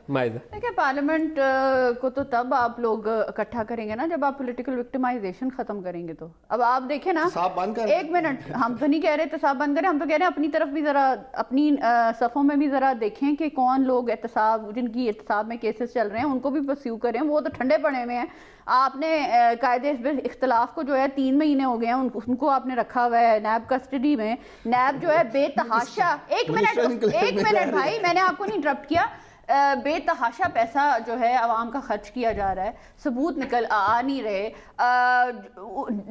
دیکھیں پارلیمنٹ کو تو تب آپ لوگ اکٹھا کریں گے نا جب آپ پولیٹیکل وکٹمائزیشن ختم کریں گے. تو اب آپ دیکھیں نا, ایک منٹ, ہم تو نہیں کہہ رہے احتساب بند کریں, ہم تو کہہ رہے ہیں اپنی طرف بھی ذرا, اپنی صفوں میں بھی ذرا دیکھیں کہ کون لوگ احتساب, جن کی احتساب میں کیسز چل رہے ہیں ان کو بھی پرسیو کریں. وہ تو ٹھنڈے پڑے ہوئے ہیں. آپ نے قاعدے اختلاف کو جو ہے 3 مہینے ہو گئے ہیں, ان کو آپ نے رکھا ہوا ہے نیب کسٹڈی میں. نیب جو ہے بے تحاشا, ایک منٹ بھائی, میں نے آپ کو نہیں انٹرپٹ کیا, بے تحاشا پیسہ جو ہے عوام کا خرچ کیا جا رہا ہے, ثبوت نکل آ نہیں رہے.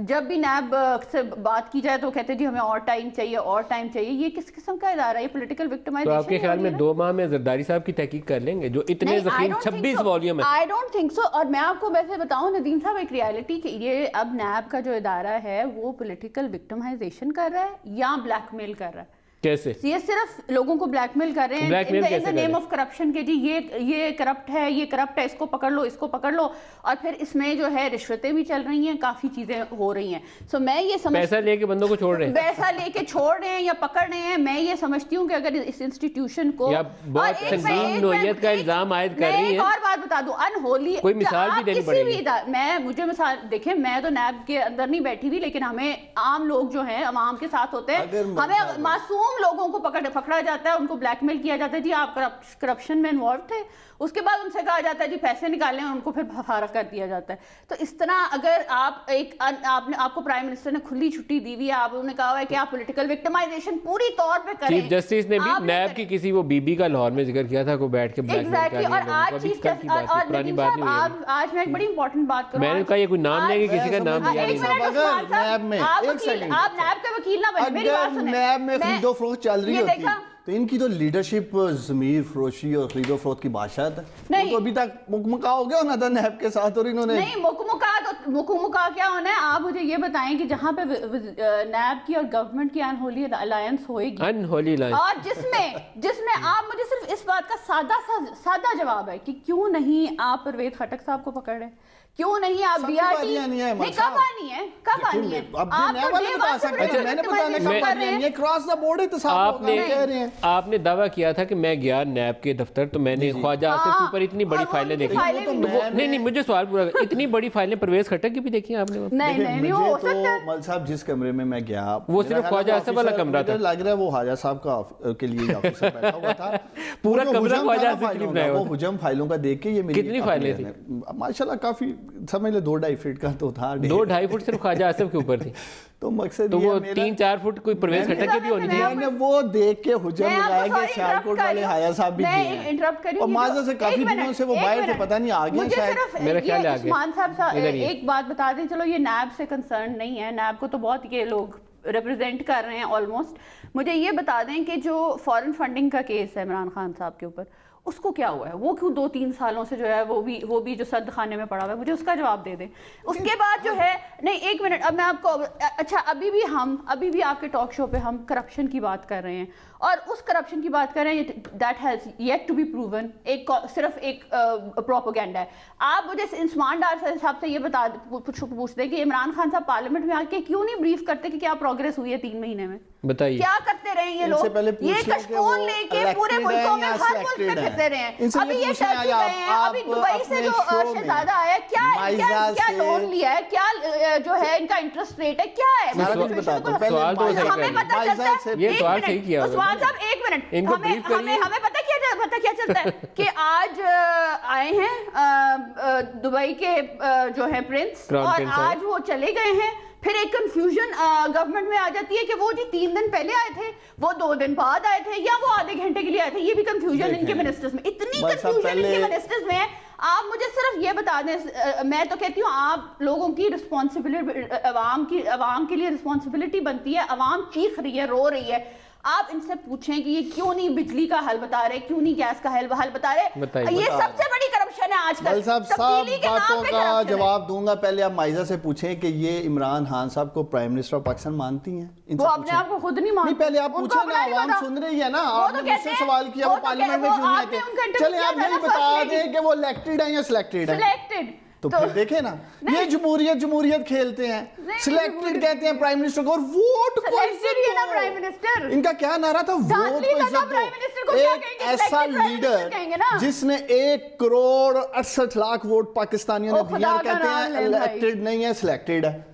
جب بھی نیب سے بات کی جائے تو کہتے جی ہمیں اور ٹائم چاہیے, اور ٹائم چاہیے. یہ کس قسم کا ادارہ ہے, یہ پولیٹیکل وکٹمائزیشن. تو آپ کے خیال میں 2 ماہ میں زرداری صاحب کی تحقیق کر لیں گے جو اتنے ضخیم 26 والیوم ہے؟ I don't think so. اور میں آپ کو ویسے بتاؤں ندیم صاحب, ایک ریالٹی کہ یہ اب نیب کا جو ادارہ ہے وہ پولیٹیکل وکٹمائزیشن کر رہا ہے یا بلیک میل کر رہا ہے. کیسے؟ یہ صرف لوگوں کو بلیک میل کر رہے ہیں ان دا نیم آف کرپشن کہ جی یہ کرپٹ ہے, یہ کرپٹ ہے, اس کو پکڑ لو, اس کو پکڑ لو. اور پھر اس میں جو ہے رشوتیں بھی چل رہی ہیں, کافی چیزیں ہو رہی ہیں. سو میں یہ سمجھ, پیسہ لے کے بندوں کو چھوڑ رہے ہیں, پیسا لے کے چھوڑ رہے ہیں یا پکڑ رہے ہیں. میں یہ سمجھتی ہوں کہ اگر اس انسٹیٹیوشن کو بہت سنگین نوعیت کا الزام عائد کر رہی ہیں. ایک اور بات بتا دوں, انہولی کوئی مثال بھی دینی پڑے گی. مجھے مثال دیکھیں, میں تو نیب کے اندر نہیں بیٹھی ہوئی, لیکن ہمیں عام لوگ جو ہیں عوام کے ساتھ ہوتے ہیں, ہمیں معصوم لوگوں کو پکڑا جاتا ہے, ان کو بلیک میل کیا جاتا ہے, جی آپ کرپشن میں انوالو تھے. اس کے بعد ان سے کہا جاتا ہے جی پیسے نکالیں, اور ان کو پھر فارغ کر دیا جاتا ہے. تو اس طرح اگر آپ کو پرائم منسٹر نے کھلی چھٹی دی ہوئی ہے, آپ نے کہا ہوا ہے کہ آپ پولیٹیکل وکٹمائزیشن پوری طور پہ کریں. چیف جسٹس نے بھی نیب کی کسی وہ بی بی کا لاہور میں ذکر کیا تھا کو بیٹھ کے بلیک میل کر اور آج چیف جسٹس, اور ندیم صاحب آج میں ایک بڑی امپورٹنٹ بات کروں, میں نے کہا یہ کوئی نام لیں گے, کسی کا نام لیا نہیں. آپ نیب کا وکیل نہ بنے, میری بات سنیں. نیب میں خرید و فروخت چل رہی ہوتی تو ان کی تو لیڈرشپ ضمیر فروشی اور خرید و فروخت کی بادشاہت ہے. ان کو ابھی تک مکمکا ہو گیا ہونا تھا نیب کے ساتھ, اور انہوں نے نہیں مکمکا کیا ہونا ہے. آپ مجھے یہ بتائیں کہ جہاں پہ نیب کی اور گورنمنٹ کی انہولی الائنس ہوئے گی, انہولی الائنس, اور جس میں آپ مجھے صرف اس بات کا سادہ جواب ہے کہ کیوں نہیں آپ پرویز خٹک صاحب کو پکڑ رہے, کیوں نہیں آپ بی آر ٹی, نہیں کب آنی ہے, کب آنی ہے, آپ نے دعویٰ کیا تھا کہ میں گیا نیب کے دفتر تو میں نے خواجہ آصف کے اوپر اتنی بڑی فائلیں دیکھی. نہیں مجھے سوال پورا, اتنی بڑی فائلیں پرویز خٹک کی بھی دیکھی آپ نے؟ نہیں ہو سکتا. مل صاحب جس کمرے میں میں گیا وہ صرف خواجہ آصف والا کمرہ تھا, لگ رہا ہے وہ خواجہ صاحب کے لیے آفیسر بیٹھا ہوا تھا. پورا کمرہ خواجہ آصف کے لیے بنایا ہوا تھا. وہ حجم فائلوں کا دیکھ کے یہ میری کتنی فائلیں تھیں ماشاءاللہ کافی, سمجھ لے 2-2.5 فٹ کا تو تھا. 2-2.5 فٹ صرف خواجہ آصف کے اوپر تھی. تو مقصد تو وہ 3-4 فٹ کوئی پرویز خٹک کی بھی ہونی تھی. میں نے وہ دیکھ کے حجم لگایا کہ سیالکوٹ والے حیا صاحب بھی گئے ہیں, اور معذرت سے کافی دنوں سے وہ باہر تھے, پتہ نہیں آگے شاید, میرا خیال ہے آگے. عثمان صاحب ایک بات بتا دیں, چلو یہ نیب سے کنسرن نہیں ہے, نیب کو تو بہت یہ لوگ ریپرزینٹ کر رہے ہیں آلموسٹ. مجھے یہ بتا دیں کہ جو فورن فنڈنگ کا کیس ہے عمران خان صاحب کے اوپر, اس کو کیا ہوا ہے, وہ کیوں 2-3 سالوں سے جو ہے وہ بھی جو سرد خانے میں پڑا ہوا ہے, مجھے اس کا جواب دے دیں. اس کے بعد جو ہے, نہیں ایک منٹ, اب میں آپ کو, اچھا ابھی بھی آپ کے ٹاک شو پہ ہم کرپشن کی بات کر رہے ہیں, اور اس کرپشن کی بات کر رہے ہیں that has yet to be proven, صرف ایک پروپیگنڈا ہے. آپ مجھے عثمان ڈار صاحب سے یہ پوچھتے کہ عمران خان صاحب پارلیمنٹ میں آ کے کیوں نہیں بریف کرتے کہ کیا پروگریس ہوئی ہے 3 مہینے میں, بتائیے کیا کرتے رہے یہ لوگ, یہ کشکول لے کے پورے ملکوں میں ہر ملک میں پھرتے رہے ہیں. ابھی یہ ٹرکی گئے ہیں, ابھی دبئی سے جو شہزادہ آیا ہے, کیا لون لیا ہے, کیا جو ہے ان کا انٹرسٹ ریٹ ہے, کیا ہے, ہمیں پتہ چلتا ہے. یہ سوال صحیح کیا عثمان صاحب ایک منٹ, ہمیں پتہ کیا چلتا ہے کہ آج آئے ہیں دبئی کے جو ہے پرنس, اور آج وہ چلے گئے ہیں. پھر ایک کنفیوژن گورنمنٹ میں آ جاتی ہے کہ وہ جی 3 دن پہلے آئے تھے, وہ 2 دن بعد آئے تھے, یا وہ آدھے گھنٹے کے لیے آئے تھے. یہ بھی کنفیوژن ان کے منسٹرز میں, اتنی کنفیوژن ان کے منسٹرز میں ہے. آپ مجھے صرف یہ بتا دیں, میں تو کہتی ہوں آپ لوگوں کی رسپانسبلٹی, عوام کے لیے رسپانسبلٹی بنتی ہے. عوام چیخ رہی ہے, رو رہی ہے, آپ ان سے پوچھیں کہ یہ کیوں نہیں بجلی کا حل بتا رہے, کیوں نہیں گیس کا حل بتا رہے. یہ سب سے بڑی کرپشن ہے آج کل. صاحب باتوں کا جواب دوں گا, پہلے آپ مائزہ سے پوچھیں کہ یہ عمران خان صاحب کو پرائم منسٹر آف پاکستان مانتی ہیں؟ وہ اپنے آپ کو خود نہیں مانتے. پہلے آپ پوچھیں نا, عوام سن رہی ہے نا, آپ نے مجھ سے سوال کیا وہ پارلیمنٹ میں کیوں نہیں آتے. چلیں آپ یہی بتا دیں کہ وہ الیکٹڈ ہیں یا سلیکٹڈ ہیں. تو پھر دیکھیں نا یہ جمہوریت کھیلتے ہیں سلیکٹڈ کہتے ہیں پرائم منسٹر کو اور ووٹ ان کا کیا نعرہ تھا ووٹ کو عزت دو ایک ایسا لیڈر جس نے 1,68,00,000 ووٹ پاکستانیوں نے دیا کہتے ہیں الیکٹڈ نہیں ہے سلیکٹڈ ہے